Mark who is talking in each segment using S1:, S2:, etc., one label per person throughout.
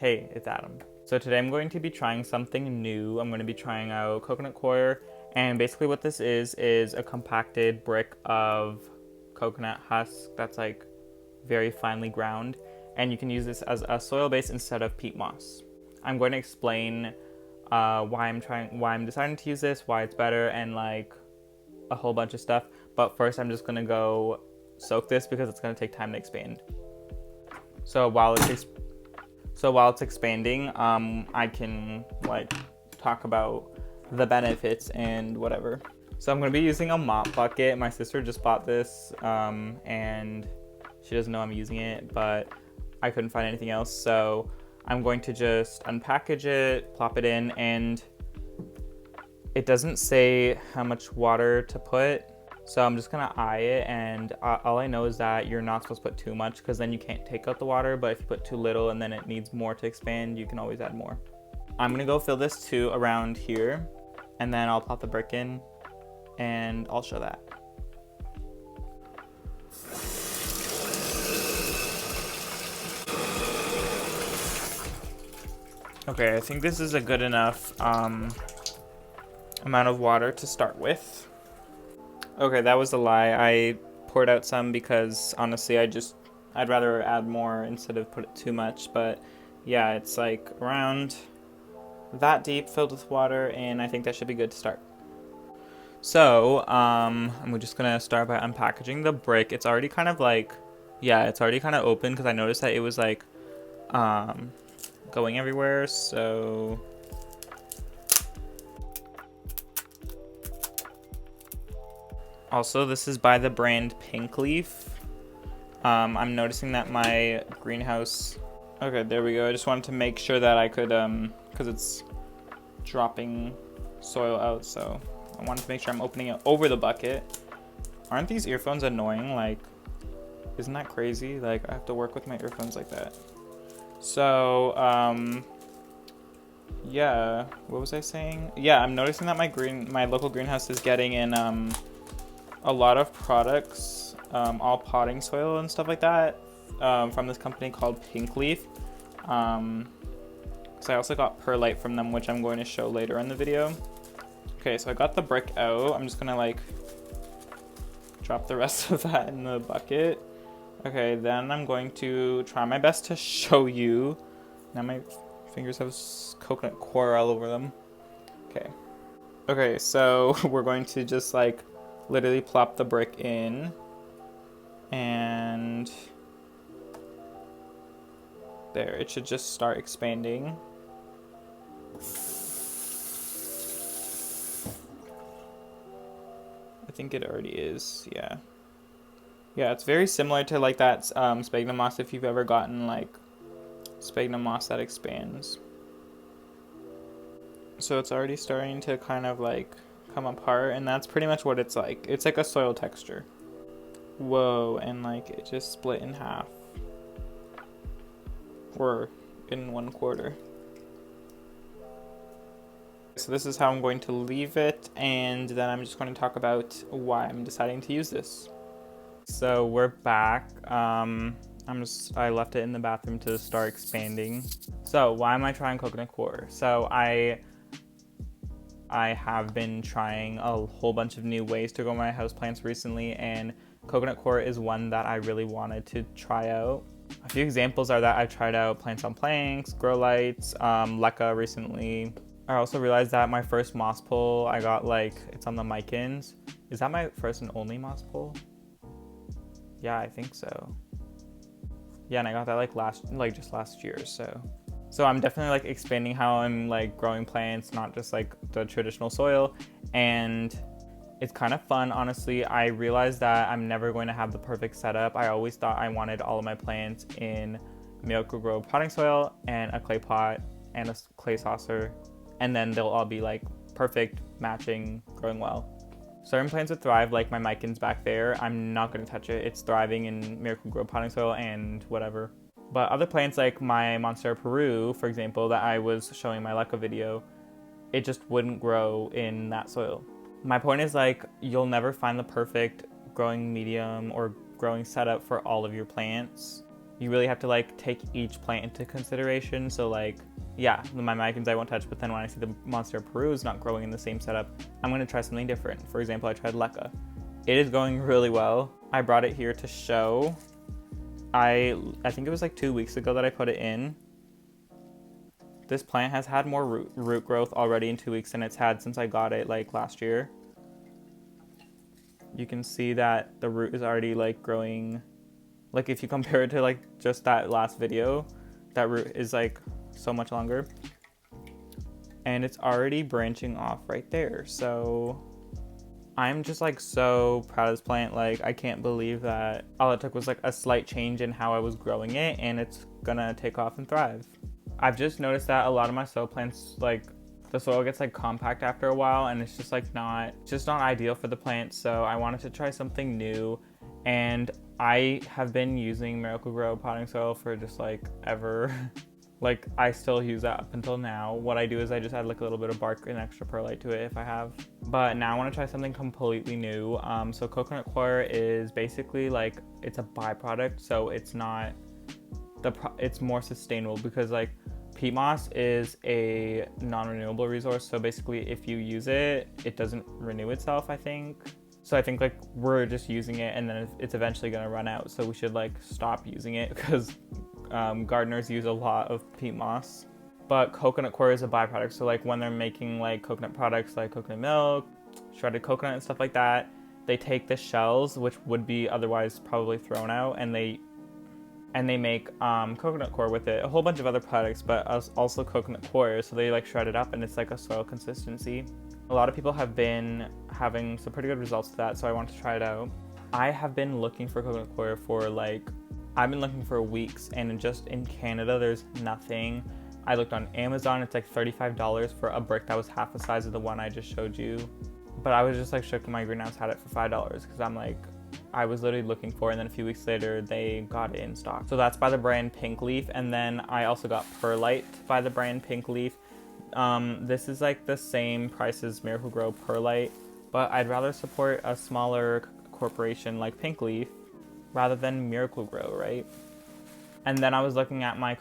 S1: Hey, it's Adam. So today I'm going to be trying something new. I'm going to be trying out Coco Coir, and basically what this is a compacted brick of coconut husk that's like very finely ground, and you can use this as a soil base instead of peat moss. I'm going to explain why I'm deciding to use this, why it's better, and like a whole bunch of stuff. But first I'm just going to go soak this because it's going to take time to expand. So while it's expanding, I can like talk about the benefits and whatever. So I'm gonna be using a mop bucket. My sister just bought this, and she doesn't know I'm using it, but I couldn't find anything else. So I'm going to just unpackage it, plop it in, and it doesn't say how much water to put. So I'm just gonna eye it, and all I know is that you're not supposed to put too much because then you can't take out the water, but if you put too little and then it needs more to expand, you can always add more. I'm gonna go fill this to around here, and then I'll pop the brick in and I'll show that. Okay, I think this is a good enough amount of water to start with. Okay, that was a lie. I poured out some because honestly I'd rather add more instead of put it too much, but yeah, it's like around that deep filled with water, and I think that should be good to start. So, I'm just gonna start by unpackaging the brick. It's already kind of like, yeah, it's already kind of open because I noticed that it was like going everywhere, so also, this is by the brand Pink Leaf. I'm noticing that my greenhouse... Okay, there we go. I just wanted to make sure that I could, because it's dropping soil out, so I wanted to make sure I'm opening it over the bucket. Aren't these earphones annoying? Like, isn't that crazy? Like, I have to work with my earphones like that. So, yeah, what was I saying? Yeah, I'm noticing that my local greenhouse is getting in, a lot of products, all potting soil and stuff like that, from this company called Pink Leaf. So I also got perlite from them, which I'm going to show later in the video. Okay, so I got the brick out. I'm just gonna like drop the rest of that in the bucket. Okay, then I'm going to try my best to show you. Now my fingers have coconut coir all over them. Okay, so we're going to just like literally plop the brick in, and there, it should just start expanding. I think it already is, yeah. Yeah, it's very similar to like that sphagnum moss, if you've ever gotten like sphagnum moss that expands. So it's already starting to kind of like come apart, and that's pretty much what it's like. It's like a soil texture. Whoa, and like it just split in half. Or in 1/4. So this is how I'm going to leave it, and then I'm just going to talk about why I'm deciding to use this. So we're back. I left it in the bathroom to start expanding. So why am I trying coconut coir? So I have been trying a whole bunch of new ways to grow my houseplants recently, and coconut coir is one that I really wanted to try out. A few examples are that I've tried out plants on planks, grow lights, leca recently. I also realized that my first moss pole I got, like, it's on the Mycans. Is that my first and only moss pole? Yeah, I think so. Yeah, and I got that just last year, so. So I'm definitely like expanding how I'm like growing plants, not just like the traditional soil, and it's kind of fun, honestly. I realized that I'm never going to have the perfect setup. I always thought I wanted all of my plants in Miracle-Gro potting soil and a clay pot and a clay saucer, and then they'll all be like perfect, matching, growing well. Certain plants would thrive, like my Mycans back there. I'm not going to touch it. It's thriving in Miracle-Gro potting soil and whatever. But other plants like my Monstera Peru, for example, that I was showing my leca video, it just wouldn't grow in that soil. My point is, like, you'll never find the perfect growing medium or growing setup for all of your plants. you really have to like take each plant into consideration. So like, yeah, my micans I won't touch, but then when I see the Monstera Peru is not growing in the same setup, I'm gonna try something different. For example, I tried Leca. It is going really well. I brought it here to show. I think it was like 2 weeks ago that I put it in. This plant has had more root growth already in 2 weeks than it's had since I got it like last year. You can see that the root is already like growing. Like if you compare it to like just that last video, that root is like so much longer. And it's already branching off right there. So I'm just like so proud of this plant. Like I can't believe that all it took was like a slight change in how I was growing it, and it's gonna take off and thrive. I've just noticed that a lot of my soil plants, like the soil gets like compact after a while, and it's just like not ideal for the plant. So I wanted to try something new, and I have been using Miracle-Gro potting soil for just like ever. Like I still use that up until now. What I do is I just add like a little bit of bark and extra perlite to it if I have. But now I want to try something completely new. So Coco Coir is basically like, it's a byproduct, so it's not it's more sustainable, because like peat moss is a non-renewable resource. So basically if you use it, it doesn't renew itself, I think. So I think like we're just using it, and then it's eventually gonna run out. So we should like stop using it, because gardeners use a lot of peat moss. But coconut coir is a byproduct. So like when they're making like coconut products like coconut milk, shredded coconut and stuff like that, they take the shells, which would be otherwise probably thrown out, and they make coconut coir with it, a whole bunch of other products, but also coconut coir. So they like shred it up, and it's like a soil consistency. A lot of people have been having some pretty good results to that, so I want to try it out. I have been looking for coconut coir for like, I've been looking for weeks, and just in Canada there's nothing. I looked on Amazon, it's like $35 for a brick that was half the size of the one I just showed you. But I was just like shook when my greenhouse had it for $5, because I'm like, I was literally looking for it, and then a few weeks later they got it in stock. So that's by the brand Pink Leaf, and then I also got Perlite by the brand Pink Leaf. This is like the same price as Miracle-Gro Perlite, but I'd rather support a smaller corporation like Pink Leaf rather than Miracle-Gro, right? And then I was looking at my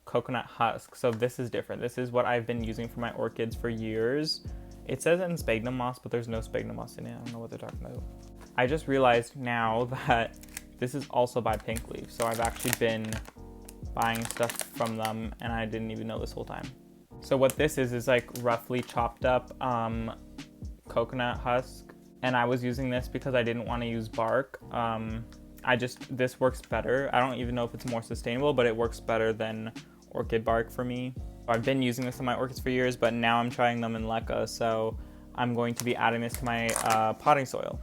S1: coconut husk. So this is different. This is what I've been using for my orchids for years. It says in sphagnum moss, but there's no sphagnum moss in it. I don't know what they're talking about. I just realized now that this is also by Pink Leaf. So I've actually been buying stuff from them, and I didn't even know this whole time. So what this is like roughly chopped up coconut husk. And I was using this because I didn't want to use bark. This works better. I don't even know if it's more sustainable, but it works better than orchid bark for me. I've been using this in my orchids for years, but now I'm trying them in Leca, so I'm going to be adding this to my potting soil.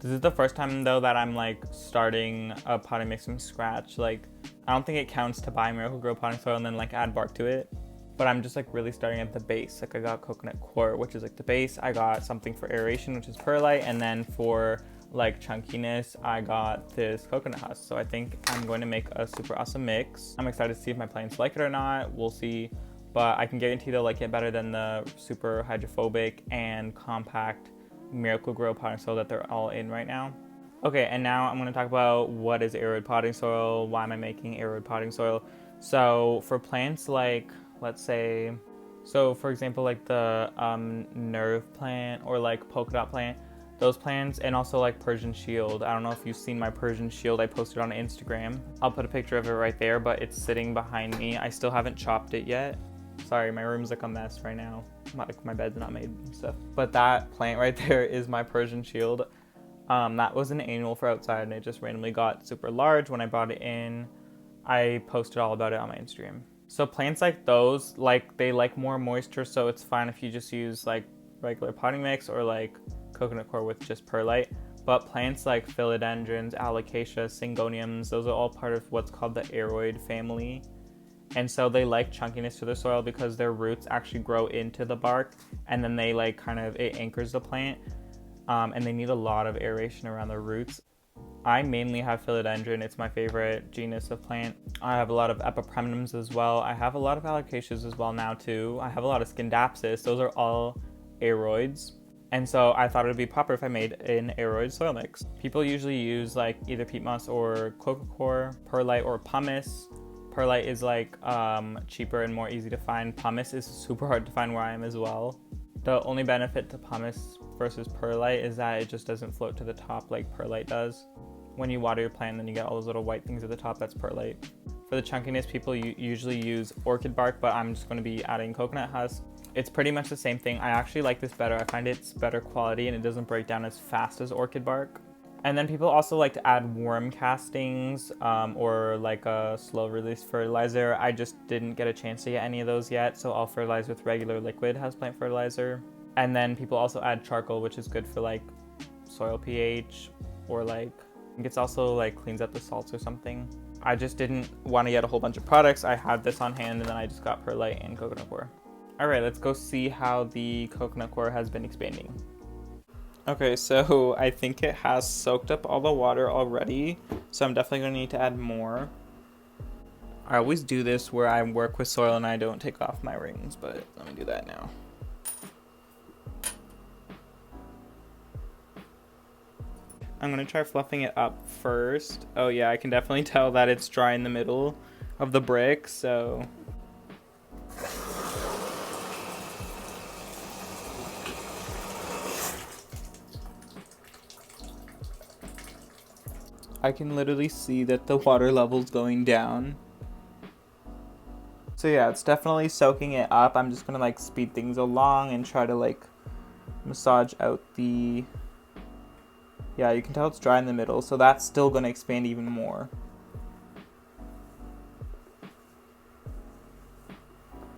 S1: This is the first time though that I'm like starting a potting mix from scratch. Like, I don't think it counts to buy Miracle-Gro potting soil and then like add bark to it. But I'm just like really starting at the base. Like I got coconut coir, which is like the base. I got something for aeration, which is perlite. And then for like chunkiness, I got this coconut husk. So I think I'm going to make a super awesome mix. I'm excited to see if my plants like it or not. We'll see. But I can guarantee they'll like it better than the super hydrophobic and compact Miracle-Gro potting soil that they're all in right now. Okay, and now I'm going to talk about what is Aroid potting soil. Why am I making Aroid potting soil? So for plants like, let's say, so for example, like the nerve plant or like polka dot plant, those plants, and also like Persian shield. I don't know if you've seen my Persian shield I posted on Instagram. I'll put a picture of it right there, but it's sitting behind me. I still haven't chopped it yet. Sorry, my room's like a mess right now. Like my bed's not made and stuff. But that plant right there is my Persian shield. That was an annual for outside, and it just randomly got super large when I brought it in. I posted all about it on my Instagram. So plants like those, like they like more moisture, so it's fine if you just use like regular potting mix or like coconut coir with just perlite. But plants like philodendrons, alocasia, syngoniums, those are all part of what's called the aroid family. And so they like chunkiness to the soil because their roots actually grow into the bark, and then they like kind of, it anchors the plant. And they need a lot of aeration around their roots. I mainly have philodendron. It's my favorite genus of plant. I have a lot of epipremnums as well. I have a lot of alocasias as well now too. I have a lot of scindapsus. Those are all aroids. And so I thought it would be proper if I made an aroid soil mix. People usually use like either peat moss or Coco Coir, perlite or pumice. Perlite is like cheaper and more easy to find. Pumice is super hard to find where I am as well. The only benefit to pumice versus perlite is that it just doesn't float to the top like perlite does. When you water your plant, then you get all those little white things at the top, that's perlite. For the chunkiness, people usually use orchid bark, but I'm just going to be adding coconut husk. It's pretty much the same thing. I actually like this better. I find it's better quality and it doesn't break down as fast as orchid bark. And then people also like to add worm castings or like a slow release fertilizer. I just didn't get a chance to get any of those yet, so I'll fertilize with regular liquid houseplant fertilizer. And then people also add charcoal, which is good for like soil pH, or like it's also like cleans up the salts or something. I just didn't want to get a whole bunch of products. I had this on hand and then I just got perlite and coconut coir. All right, let's go see how the coconut coir has been expanding. Okay, so I think it has soaked up all the water already, so I'm definitely gonna need to add more. I always do this where I work with soil and I don't take off my rings, but let me do that now. I'm gonna try fluffing it up first. Oh yeah, I can definitely tell that it's dry in the middle of the brick, so. I can literally see that the water level's going down. So yeah, it's definitely soaking it up. I'm just gonna like speed things along and try to like massage out the, yeah, you can tell it's dry in the middle, so that's still gonna expand even more.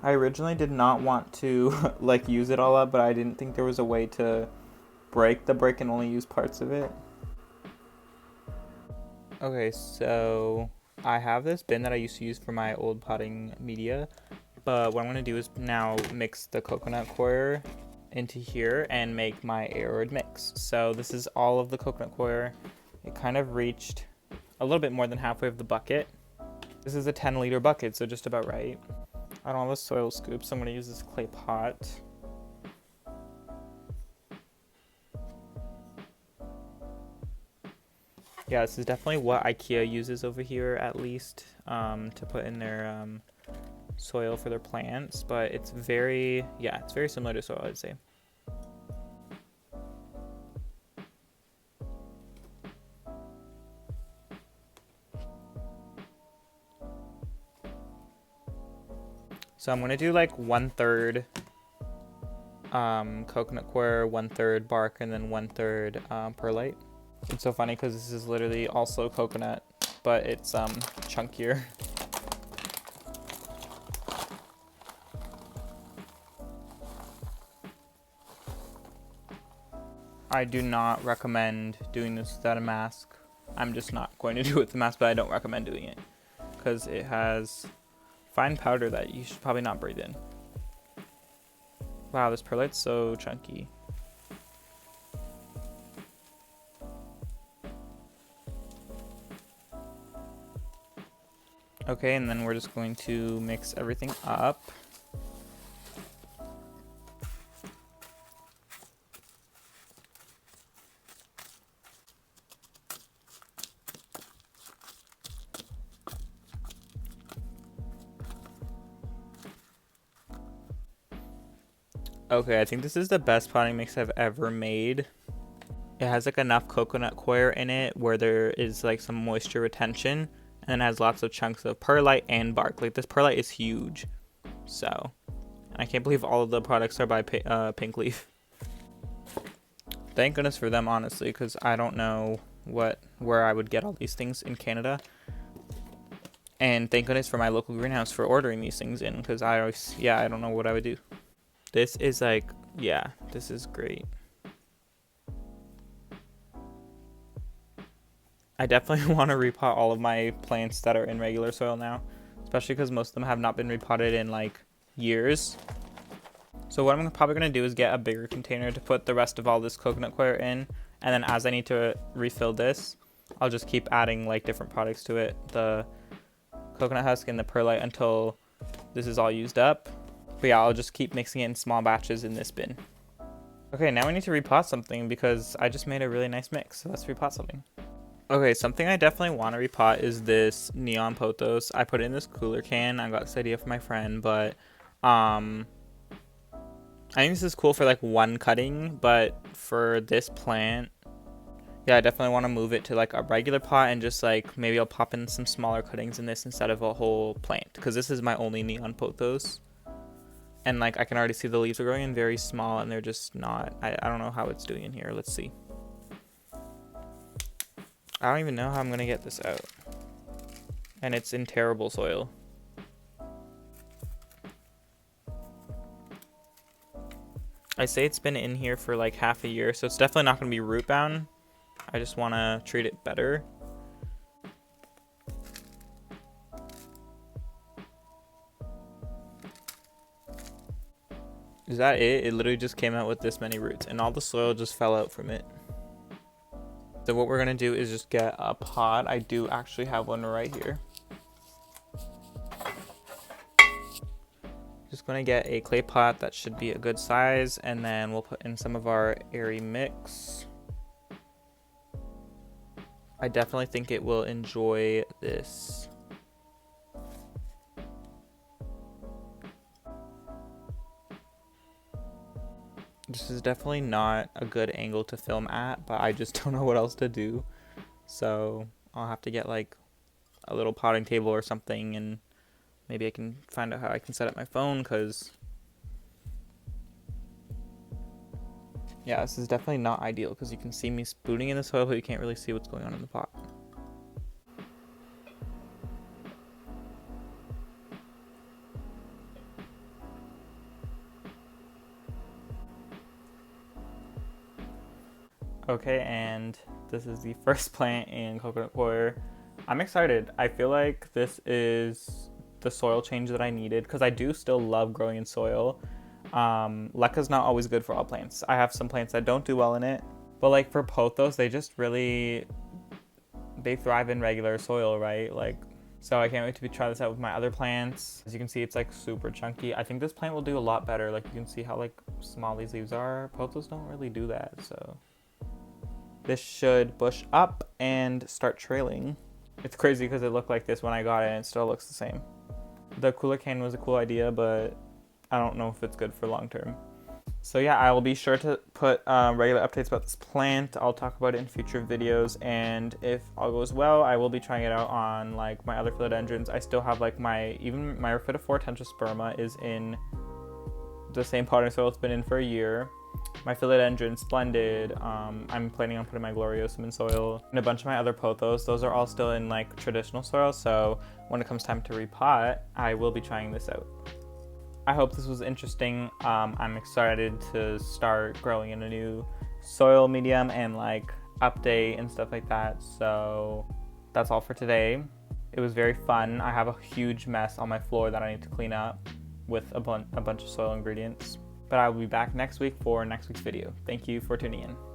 S1: I originally did not want to like use it all up, but I didn't think there was a way to break the brick and only use parts of it. Okay, so I have this bin that I used to use for my old potting media, but what I'm gonna do is now mix the coconut coir into here and make my aroid mix. So this is all of the coconut coir. It kind of reached a little bit more than halfway of the bucket. This is a 10-liter bucket, so just about right. I don't have a soil scoop, so I'm gonna use this clay pot. Yeah, this is definitely what IKEA uses over here, at least, to put in their soil for their plants. But it's very, yeah, it's very similar to soil, I'd say. So I'm gonna do like 1/3 coconut coir, 1/3 bark, and then 1/3 perlite. It's so funny because this is literally also coconut, but it's chunkier. I do not recommend doing this without a mask. I'm just not going to do it with the mask, but I don't recommend doing it because it has fine powder that you should probably not breathe in. Wow, this perlite's so chunky. Okay, and then we're just going to mix everything up. Okay, I think this is the best potting mix I've ever made. It has like enough coconut coir in it where there is like some moisture retention, and it has lots of chunks of perlite and bark. Like this perlite is huge. So I can't believe all of the products are by Pink Leaf. Thank goodness for them, honestly, because I don't know where I would get all these things in Canada. And thank goodness for my local greenhouse for ordering these things in, because I don't know what I would do. This is like, yeah, this is great. I definitely want to repot all of my plants that are in regular soil now, especially because most of them have not been repotted in like years. So what I'm probably going to do is get a bigger container to put the rest of all this coconut coir in, and then as I need to refill this, I'll just keep adding like different products to it, the coconut husk and the perlite, until this is all used up. But yeah, I'll just keep mixing it in small batches in this bin. Okay, now we need to repot something because I just made a really nice mix. So let's repot something. Okay, something I definitely want to repot is this neon pothos. I put it in this cooler can. I got this idea from my friend, but I think this is cool for like one cutting, but for this plant, yeah, I definitely want to move it to like a regular pot and just like maybe I'll pop in some smaller cuttings in this instead of a whole plant because this is my only neon pothos. And like I can already see the leaves are growing in very small and they're just not, I don't know how it's doing in here. Let's see. I don't even know how I'm going to get this out. And it's in terrible soil. I say it's been in here for like half a year, so it's definitely not going to be root bound. I just want to treat it better. Is that it? It literally just came out with this many roots and all the soil just fell out from it. So what we're gonna do is just get a pot. I do actually have one right here. Just gonna get a clay pot that should be a good size, and then we'll put in some of our airy mix. I definitely think it will enjoy this. This is definitely not a good angle to film at, but I just don't know what else to do. So I'll have to get like a little potting table or something, and maybe I can find out how I can set up my phone, because yeah, this is definitely not ideal because you can see me spooning in the soil, but you can't really see what's going on in the pot. Okay, and this is the first plant in Coco Coir. I'm excited. I feel like this is the soil change that I needed because I do still love growing in soil. Leca's not always good for all plants. I have some plants that don't do well in it, but like for pothos, they just really, they thrive in regular soil, right? Like, so I can't wait to try this out with my other plants. As you can see, it's like super chunky. I think this plant will do a lot better. Like you can see how like small these leaves are. Pothos don't really do that, so. This should bush up and start trailing. It's crazy because it looked like this when I got it and it still looks the same. The cooler can was a cool idea, but I don't know if it's good for long term. So yeah, I will be sure to put regular updates about this plant. I'll talk about it in future videos, and if all goes well, I will be trying it out on like my other philodendrons. I still have like my Rephotophora tentrosperma is in the same potting soil it's been in for a year. My philodendron Splendid, I'm planning on putting my gloriosum in soil, and a bunch of my other pothos. Those are all still in like traditional soil, so when it comes time to repot, I will be trying this out. I hope this was interesting. I'm excited to start growing in a new soil medium and like update and stuff like that. So that's all for today. It was very fun. I have a huge mess on my floor that I need to clean up with a bunch of soil ingredients. But I will be back next week for next week's video. Thank you for tuning in.